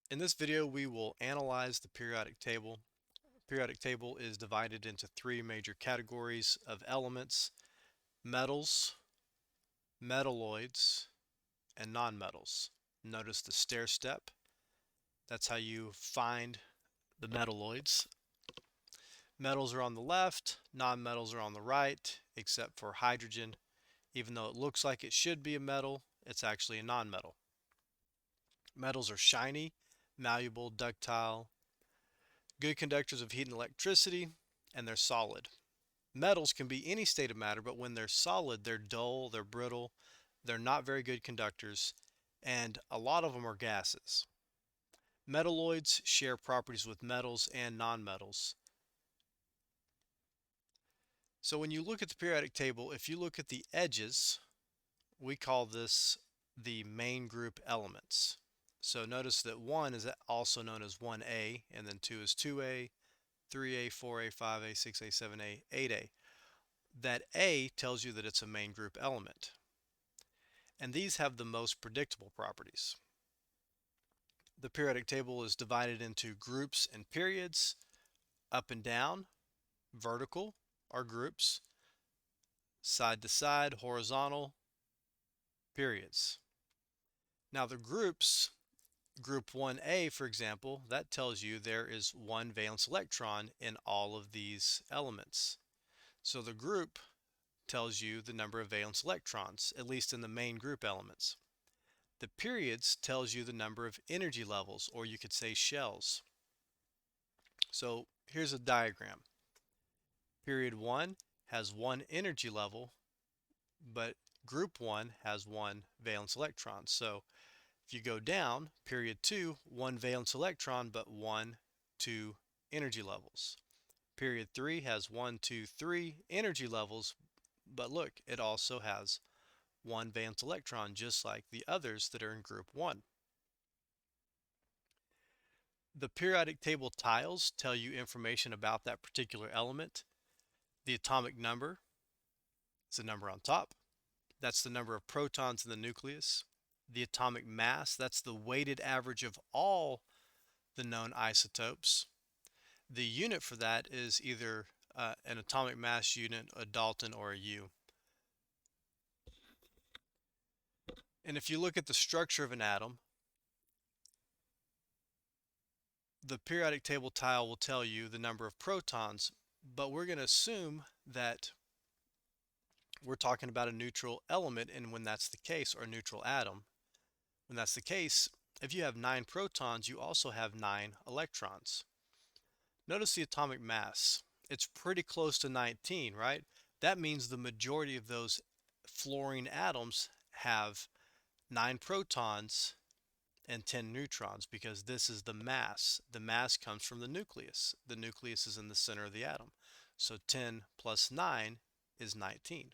In this video, we will analyze the periodic table. The periodic table is divided into three major categories of elements: metals, metalloids, and nonmetals. Notice the stair step. That's how you find the metalloids. Metals are on the left, nonmetals are on the right, except for hydrogen. Even though it looks like it should be a metal, it's actually a nonmetal. Metals are shiny, malleable, ductile, good conductors of heat and electricity, and they're solid. Metals can be any state of matter, but when they're solid, they're dull, they're brittle, they're not very good conductors, and a lot of them are gases. Metalloids share properties with metals and nonmetals. So when you look at the periodic table, if you look at the edges, we call this the main group elements. So notice that 1 is also known as 1A, and then 2 is 2A, 3A, 4A, 5A, 6A, 7A, 8A. That A tells you that it's a main group element. And these have the most predictable properties. The periodic table is divided into groups and periods. Up and down, vertical are groups. Side to side, horizontal, periods. Now the groups, group 1A for example, that tells you there is one valence electron in all of these elements. So the group tells you the number of valence electrons, at least in the main group elements. The periods tells you the number of energy levels, or you could say shells. So here's a diagram. Period 1 has one energy level, but group 1 has one valence electron. So if you go down, period 2, one valence electron, but 1, 2 energy levels. Period 3 has 1, 2, 3 energy levels, but look, it also has one valence electron, just like the others that are in group 1. The periodic table tiles tell you information about that particular element. The atomic number is the number on top. That's the number of protons in the nucleus. The atomic mass, that's the weighted average of all the known isotopes. The unit for that is either an atomic mass unit, a Dalton, or a U. And if you look at the structure of an atom, the periodic table tile will tell you the number of protons, but we're going to assume that we're talking about a neutral element, and when that's the case, or a neutral atom, when that's the case, if you have 9 protons, you also have 9 electrons. Notice the atomic mass. It's pretty close to 19, right? That means the majority of those fluorine atoms have 9 protons and 10 neutrons, because this is the mass. The mass comes from the nucleus. The nucleus is in the center of the atom. So 10 plus 9 is 19.